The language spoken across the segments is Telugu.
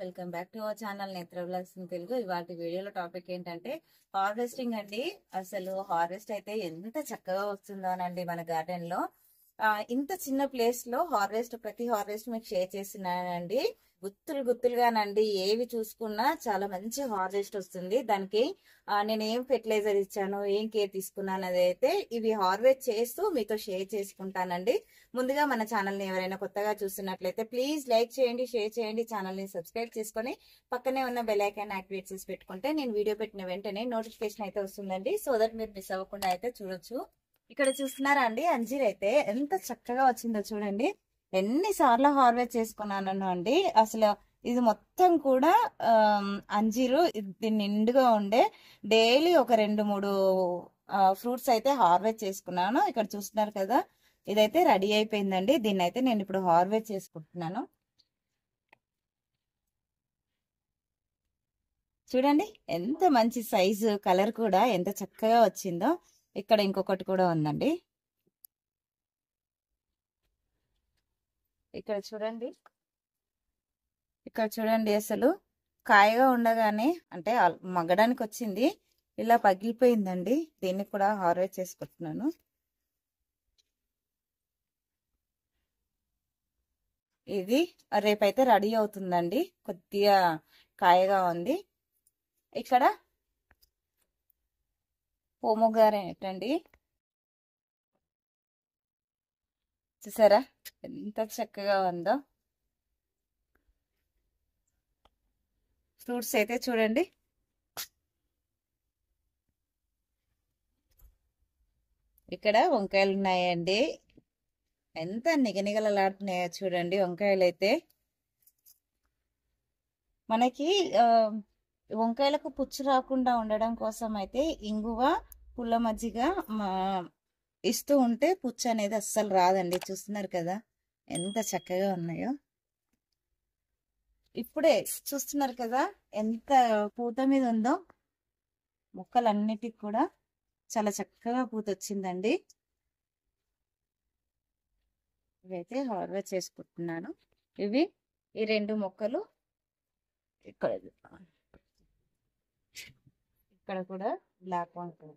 Welcome back to our channel నేత్ర వ్లాగ్స్ ఇన్ తెలుగు. ఇవాళ వీడియోలో టాపిక్ ఏంటంటే హార్వెస్టింగ్ అండి. అసలు హార్వెస్ట్ అయితే ఎంత చక్కగా వస్తుందోనండి మన గార్డెన్ లో. ఇంత చిన్న ప్లేస్ లో ప్రతి హార్వెస్ట్ మీకు షేర్ చేస్తున్నానండి. గుత్తులుగానండి, ఏవి చూసుకున్నా చాలా మంచి హార్వెస్ట్ వస్తుంది. దానికి నేను ఏం ఫెర్టిలైజర్ ఇచ్చాను, ఏం కేర్ తీసుకున్నాను అనేది అయితే ఇవి హార్వెస్ట్ చేస్తూ మీతో షేర్ చేసుకుంటానండి. ముందుగా మన ఛానల్ ని ఎవరైనా కొత్తగా చూస్తున్నట్లయితే ప్లీజ్ లైక్ చేయండి, షేర్ చేయండి, ఛానల్ ని సబ్స్క్రైబ్ చేసుకొని పక్కనే ఉన్న బెల్ ఐకాన్ యాక్టివేట్ చేసి పెట్టుకుంటే నేను వీడియో పెట్టిన వెంటనే నోటిఫికేషన్ అయితే వస్తుందండి. సో దట్ మీరు మిస్ అవ్వకుండా అయితే చూడొచ్చు. ఇక్కడ చూస్తున్నారా అండి, అంజీర్ అయితే ఎంత చక్కగా వచ్చిందో చూడండి. ఎన్నిసార్లు హార్వెస్ట్ చేసుకున్నాను అండి. అసలు ఇది మొత్తం కూడా అంజీరు దీన్ని నిండుగా ఉండే. డైలీ ఒక 2-3 ఫ్రూట్స్ అయితే హార్వెస్ట్ చేసుకున్నాను. ఇక్కడ చూస్తున్నారు కదా, ఇదైతే రెడీ అయిపోయిందండి. దీన్ని అయితే నేను ఇప్పుడు హార్వెస్ట్ చేసుకుంటున్నాను. చూడండి ఎంత మంచి సైజు, కలర్ కూడా ఎంత చక్కగా వచ్చిందో. ఇక్కడ ఇంకొకటి కూడా ఉందండి. ఇక్కడ చూడండి అసలు కాయగా ఉండగానే అంటే మగ్గడానికి వచ్చింది, ఇలా పగిలిపోయిందండి. దీన్ని కూడా హార్వెస్ట్ చేసుకుంటున్నాను. ఇది రేపైతే రెడీ అవుతుందండి. కొద్దిగా కాయగా ఉంది. ఇక్కడ పోమోగ్రానేట్ అండి, చూసారా ఎంత చక్కగా ఉందో. ఫ్రూట్స్ అయితే చూడండి. ఇక్కడ వంకాయలు ఉన్నాయండి, ఎంత నిగనిగలలాడుతున్నాయో చూడండి. వంకాయలు అయితే మనకి వంకాయలకు పుచ్చు రాకుండా ఉండడం కోసం అయితే ఇంగువ, పుల్ల మజ్జిగ ఇస్తూ ఉంటే పుచ్చు అనేది అస్సలు రాదండి. చూస్తున్నారు కదా ఎంత చక్కగా ఉన్నాయో. ఇప్పుడే చూస్తున్నారు కదా ఎంత పూత మీద ఉందో. మొక్కలన్నిటికి కూడా చాలా చక్కగా పూత వచ్చిందండి. ఇవైతే హార్వెస్ట్ చేసుకుంటున్నాను. ఈ 2 మొక్కలు ఇక్కడ కూడా బ్లాక్ వంకాయ.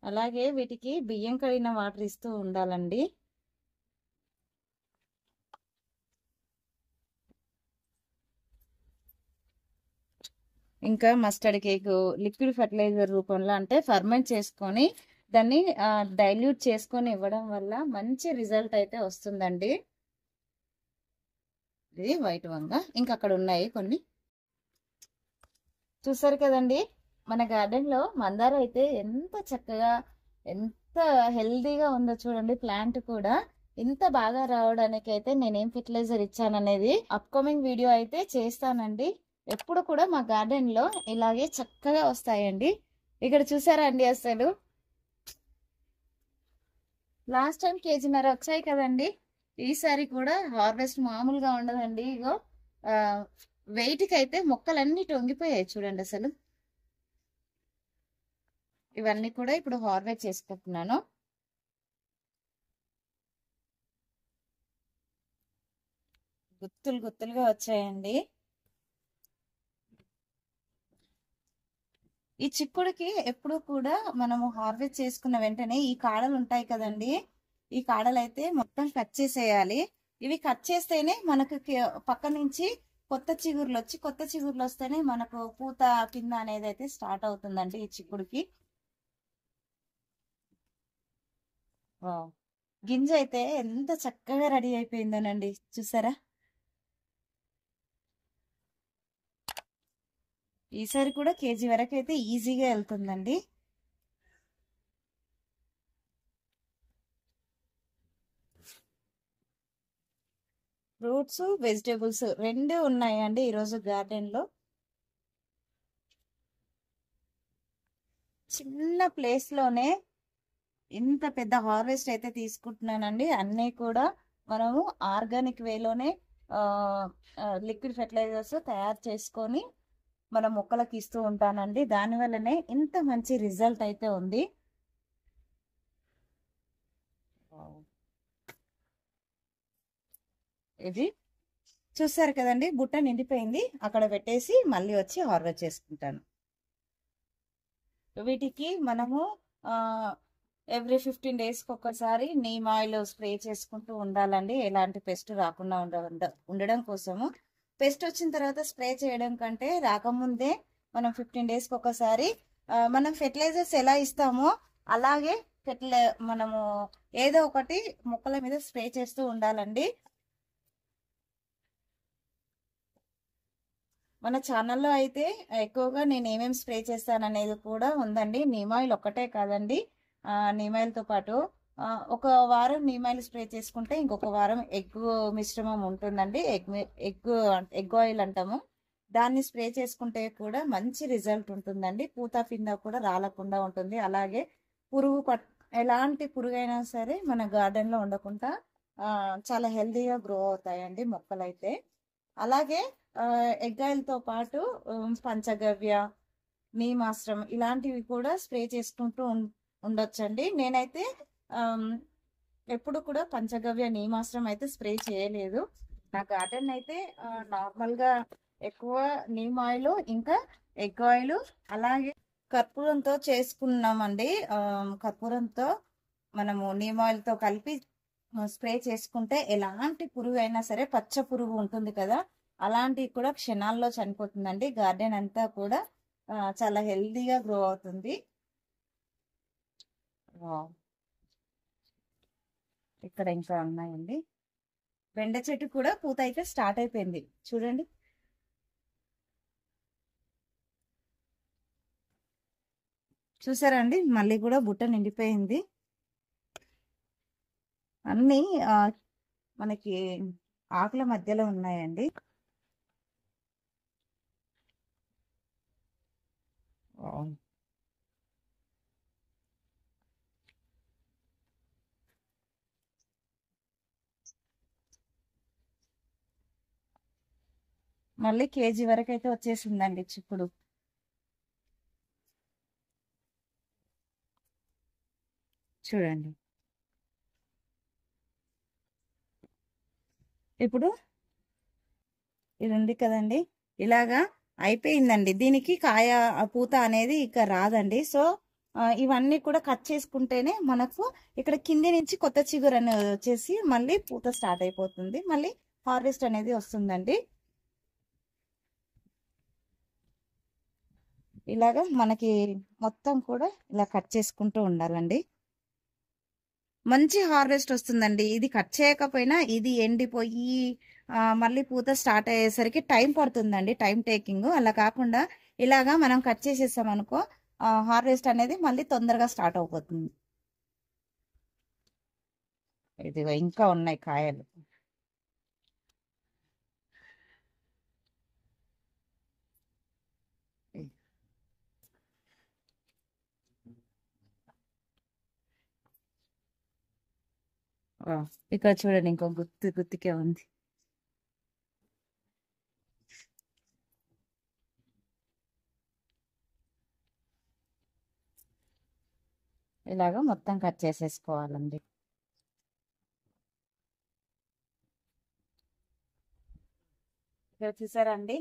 అలాగే వీటికి బియ్యం కడిగిన వాటర్ ఇస్తూ ఉండాలండి. ఇంకా మస్టర్డ్ కేక్ లిక్విడ్ ఫర్టిలైజర్ రూపంలో అంటే ఫర్మెంట్ చేసుకొని దాన్ని డైల్యూట్ చేసుకొని ఇవ్వడం వల్ల మంచి రిజల్ట్ అయితే వస్తుందండి. ఇది వైట్ వంగ. ఇంకా అక్కడ ఉన్నాయి కొన్ని. చూసారు కదండి, మన గార్డెన్ లో మందార అయితే ఎంత చక్కగా, ఎంత హెల్దీగా ఉందో చూడండి. ప్లాంట్ కూడా ఇంత బాగా రావడానికి అయితే నేనేం ఫెర్టిలైజర్ ఇచ్చాననేది అప్కమింగ్ వీడియో అయితే చేస్తానండి. ఎప్పుడు కూడా మా గార్డెన్ లో ఇలాగే చక్కగా వస్తాయండి. ఇక్కడ చూసారా అండి, అసలు లాస్ట్ టైం 1.5 kg వచ్చాయి కదండి. ఈసారి కూడా హార్వెస్ట్ మామూలుగా ఉండదండి. ఇగో వెయిట్ కి అయితే మొక్కలన్నీ టొంగిపోయాయి చూడండి అసలు. ఇవన్నీ కూడా ఇప్పుడు హార్వెస్ట్ చేసుకుంటున్నాను. గుత్తులుగా వచ్చాయండి. ఈ చిక్కుడికి ఎప్పుడు కూడా మనము హార్వెస్ట్ చేసుకున్న వెంటనే ఈ కాడలు ఉంటాయి కదండి, ఈ కాడలు అయితే మొత్తం కట్ చేసేయాలి. ఇవి కట్ చేస్తేనే మనకు పక్క నుంచి కొత్త చిగుర్లు వస్తేనే మనకు పూత కింద అనేది అయితే స్టార్ట్ అవుతుందండి ఈ చిక్కుడికి. గింజ అయితే ఎంత చక్కగా రెడీ అయిపోయిందోనండి, చూసారా. ఈసారి కూడా 1 kg వరకు అయితే ఈజీగా వెళ్తుందండి. ఫ్రూట్స్, వెజిటేబుల్స్ 2 ఉన్నాయండి ఈరోజు గార్డెన్ లో. చిన్న ప్లేస్ లోనే ఇంత పెద్ద హార్వెస్ట్ అయితే తీసుకుంటున్నానండి. అన్నీ కూడా మనము ఆర్గానిక్ వేలోనే లిక్విడ్ ఫెర్టిలైజర్స్ తయారు చేసుకొని మన మొక్కలకు ఇస్తూ ఉంటానండి. దానివల్లనే ఇంత మంచి రిజల్ట్ అయితే ఉంది. ఇది చూసారు కదండి, బుట్ట నిండిపోయింది. అక్కడ పెట్టేసి మళ్ళీ వచ్చి హార్వెస్ట్ చేసుకుంటాను. వీటికి మనము ఎవ్రీ 15 డేస్కి ఒక్కసారి నీమ్ ఆయిల్ స్ప్రే చేసుకుంటూ ఉండాలండి, ఎలాంటి పెస్ట్ రాకుండా ఉండడం కోసము. పెస్ట్ వచ్చిన తర్వాత స్ప్రే చేయడం కంటే రాకముందే మనం 15 డేస్కి ఒకసారి మనం ఫెర్టిలైజర్స్ ఎలా ఇస్తామో అలాగే మనము ఏదో ఒకటి మొక్కల మీద స్ప్రే చేస్తూ ఉండాలండి. మన ఛానల్లో అయితే ఎక్కువగా నేను ఏమేమి స్ప్రే చేస్తాను అనేది కూడా ఉందండి. నీమ్ ఆయిల్ ఒక్కటే కాదండి, నీమ్ ఆయిల్తో పాటు ఒక వారం నీమ్ ఆయిల్ స్ప్రే చేసుకుంటే ఇంకొక వారం ఎగ్ మిశ్రమం ఉంటుందండి, ఎగ్ ఆయిల్ అంటాము. దాన్ని స్ప్రే చేసుకుంటే కూడా మంచి రిజల్ట్ ఉంటుందండి. పూత పింద కూడా రాలకుండా ఉంటుంది. అలాగే ఎలాంటి పురుగైనా సరే మన గార్డెన్లో ఉండకుండా చాలా హెల్తీగా గ్రో అవుతాయండి మొక్కలైతే. అలాగే ఎగ్ ఆయిల్తో పాటు పంచగవ్య, నీమాశ్రం ఇలాంటివి కూడా స్ప్రే చేసుకుంటూ ఉండొచ్చండి. నేనైతే ఎప్పుడు కూడా పంచగవ్య, నీమాశ్రం అయితే స్ప్రే చేయలేదు. నా గార్డెన్ అయితే నార్మల్గా ఎక్కువ నీమ్ ఆయిల్, ఇంకా ఎగ్ ఆయిల్, అలాగే కర్పూరంతో చేసుకున్నామండి. కర్పూరంతో మనము నీమ్ ఆయిల్తో కలిపి స్ప్రే చేసుకుంటే ఎలాంటి పురుగు అయినా సరే, పచ్చ పురుగు ఉంటుంది కదా, అలాంటివి కూడా క్షణాల్లో చనిపోతుందండి. గార్డెన్ అంతా కూడా చాలా హెల్తీగా గ్రో అవుతుంది. ఇక్కడ ఇంకా ఉన్నాయండి. బెండ చెట్టు కూడా పూత అయితే స్టార్ట్ అయిపోయింది చూడండి. చూసారండి, మళ్ళీ కూడా బుట్ట నిండిపోయింది. అన్నీ మనకి ఆకుల మధ్యలో ఉన్నాయండి. మళ్ళీ కేజీ వరకు అయితే వచ్చేసిందండి చిక్కుడు. చూడండి, ఇప్పుడు ఇది ఉంది కదండి, ఇలాగా అయిపోయిందండి. దీనికి కాయ పూత అనేది ఇక రాదండి. సో ఇవన్నీ కూడా కట్ చేసుకుంటేనే మనకు ఇక్కడ కింది నుంచి కొత్త చిగురు అనేది వచ్చేసి మళ్ళీ పూత స్టార్ట్ అయిపోతుంది, మళ్ళీ హార్వెస్ట్ అనేది వస్తుందండి. ఇలాగా మనకి మొత్తం కూడా ఇలా కట్ చేసుకుంటూ ఉండాలండి. మంచి హార్వెస్ట్ వస్తుందండి. ఇది కట్ చేయకపోయినా ఇది ఎండిపోయి మళ్ళీ పూత స్టార్ట్ అయ్యేసరికి టైం పడుతుందండి, టైం టేకింగ్. అలా కాకుండా ఇలాగా మనం కట్ చేసేసాం అనుకో, హార్వెస్ట్ అనేది మళ్ళీ తొందరగా స్టార్ట్ అయిపోతుంది. ఇది ఇంకా ఉన్నాయి కాయలు. ఇక్కడ చూడండి, ఇంకో గుత్తికే ఉంది. ఇలాగా మొత్తం కట్ చేసేసుకోవాలండి. ఇక్కడ చూసారండి,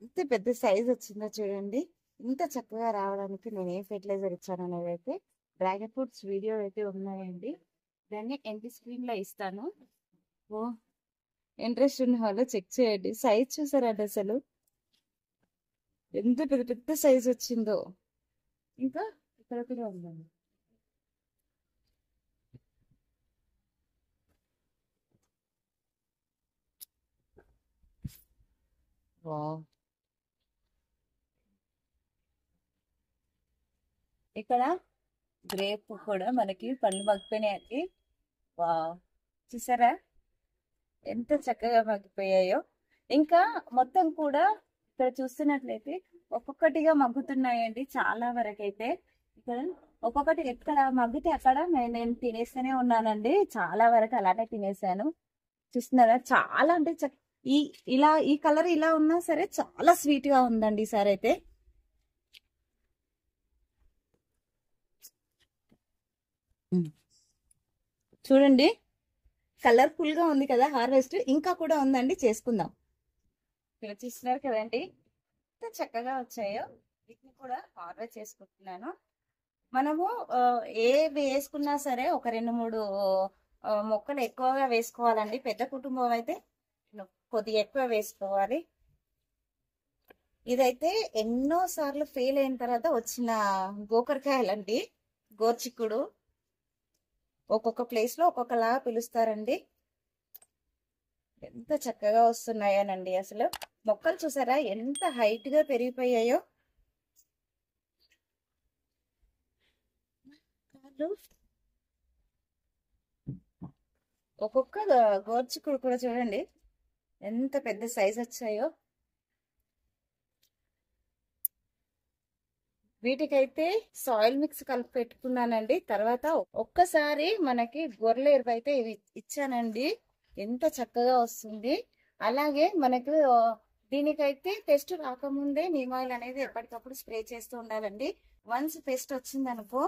ఎంత పెద్ద సైజ్ వచ్చిందో చూడండి. ఇంత చక్కగా రావడానికి నేను ఏం ఫెర్టిలైజర్ ఇచ్చాను అనేది అయితే డ్రాగన్ ఫ్రూట్స్ వీడియో అయితే ఉన్నాయండి, దాన్ని ఎంటీ స్క్రీన్ లో ఇస్తాను. ఇంట్రెస్ట్ ఉన్న వాళ్ళు చెక్ చేయండి. సైజ్ చూసారండి, అసలు ఎంత పెద్ద పెద్ద సైజ్ వచ్చిందో. ఇంకా ఇక్కడ కూడా ఉందండి. ఇక్కడ గ్రేప్ కూడా మనకి పండ్లు మగ్గిపోయినాయండి. చూసారా ఎంత చక్కగా మగ్గిపోయాయో. ఇంకా మొత్తం కూడా ఇక్కడ చూస్తున్నట్లయితే ఒక్కొక్కటిగా మగ్గుతున్నాయండి చాలా వరకు అయితే. ఇక్కడ ఒక్కొక్కటి ఎక్కడ మగ్గితే అక్కడ నేను తినేస్తూనే ఉన్నానండి, చాలా వరకు అలానే తినేసాను. చూస్తున్నారా, చాలా అంటే ఈ కలర్ ఇలా ఉన్నా సరే చాలా స్వీట్ గా ఉందండి ఈసారి అయితే. చూడండి కలర్ఫుల్ గా ఉంది కదా హార్వెస్ట్. ఇంకా కూడా ఉందండి, చేసుకుందాం. ఇక్కడ చూస్తున్నారు కదండి ఎంత చక్కగా వచ్చాయో. వీటిని కూడా హార్వెస్ట్ చేసుకుంటున్నాను. మనము ఏ వేసుకున్నా సరే ఒక 2-3 మొక్కలు ఎక్కువగా వేసుకోవాలండి. పెద్ద కుటుంబం అయితే కొద్దిగా ఎక్కువ వేసుకోవాలి. ఇదైతే ఎన్నో సార్లు ఫెయిల్ అయిన తర్వాత వచ్చిన గోకరకాయలండి, గోర్చిక్కుడు. ఒక్కొక్క ప్లేస్ లో ఒక్కొక్కలా పిలుస్తారండి. ఎంత చక్కగా వస్తున్నాయోనండి. అసలు మొక్కలు చూసారా ఎంత హైట్ గా పెరిగిపోయాయో. ఒక్కొక్క గోర్చిక్కుడు కూడా చూడండి ఎంత పెద్ద సైజ్ వచ్చాయో. వీటికైతే సాయిల్ మిక్స్ కలిపి పెట్టుకున్నానండి. తర్వాత ఒక్కసారి మనకి గొర్రెల ఎరువు అయితే ఇచ్చానండి. ఎంత చక్కగా వస్తుంది. అలాగే మనకు దీనికైతే పెస్ట్ రాకముందే నీమ్ ఆయిల్ అనేది ఎప్పటికప్పుడు స్ప్రే చేస్తూ ఉండాలండి. వన్స్ పెస్ట్ వచ్చిందనుకో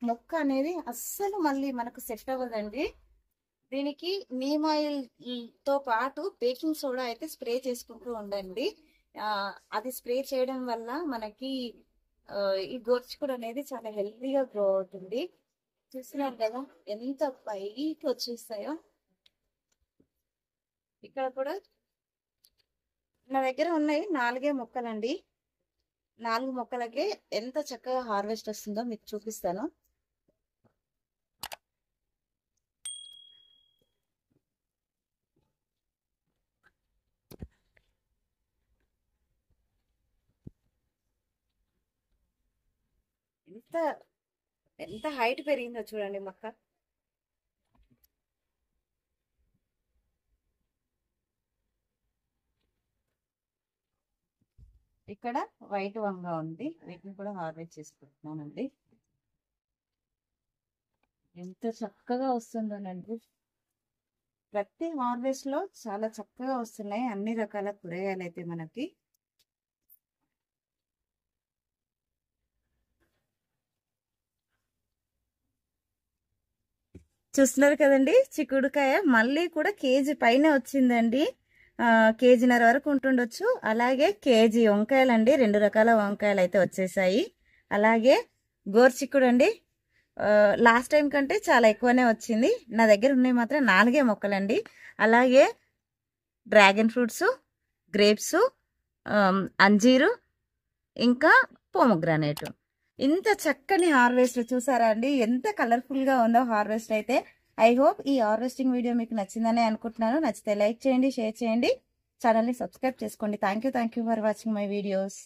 మొక్క అనేది అస్సలు మళ్ళీ మనకు సెట్ అవ్వదండి. దీనికి నీమ్ ఆయిల్ తో పాటు బేకింగ్ సోడా అయితే స్ప్రే చేసుకుంటూ ఉండండి. అది స్ప్రే చేయడం వల్ల మనకి ఈ గోర్చిక్కుడు అనేది చాలా హెల్తీగా గ్రో అవుతుంది. చూస్తున్నారు కదా ఎంత పైకి వచ్చేస్తాయో. ఇక్కడ కూడా నా దగ్గర ఉన్నాయి 4 మొక్కలండి. 4 మొక్కలకి ఎంత చక్కగా హార్వెస్ట్ వస్తుందో మీకు చూపిస్తాను. ఎంత ఎంత హైట్ పెరిగిందో చూడండి మొక్క. ఇక్కడ వైట్ వంగ ఉంది, వీటిని కూడా హార్వెస్ట్ చేసుకుంటున్నానండి. ఎంత చక్కగా వస్తుందోనండి. ప్రతి హార్వెస్ట్ లో చాలా చక్కగా వస్తున్నాయి అన్ని రకాల కూరగాయలు అయితే మనకి. చూస్తున్నారు కదండి చిక్కుడుకాయ మళ్ళీ కూడా కేజీ పైన వచ్చిందండి. కేజీన్నర వరకు ఉంటుండొచ్చు. అలాగే కేజీ వంకాయలండి, 2 రకాల వంకాయలు అయితే వచ్చేసాయి. అలాగే గోర్చిక్కుడు అండి, లాస్ట్ టైం కంటే చాలా ఎక్కువనే వచ్చింది. నా దగ్గర ఉన్నాయి మాత్రం 4 మొక్కలండి. అలాగే డ్రాగన్ ఫ్రూట్స్, గ్రేప్స్, అంజీరు, ఇంకా పోమోగ్రానేట్. ఇంత చక్కని హార్వెస్ట్ చూసారా అండి, ఎంత కలర్ఫుల్ గా ఉందో హార్వెస్ట్ అయితే. ఐ హోప్ ఈ హార్వెస్టింగ్ వీడియో మీకు నచ్చిందని అనుకుంటున్నాను. నచ్చితే లైక్ చేయండి, షేర్ చేయండి, ఛానల్ని సబ్స్క్రైబ్ చేసుకోండి. Thank you for watching my videos.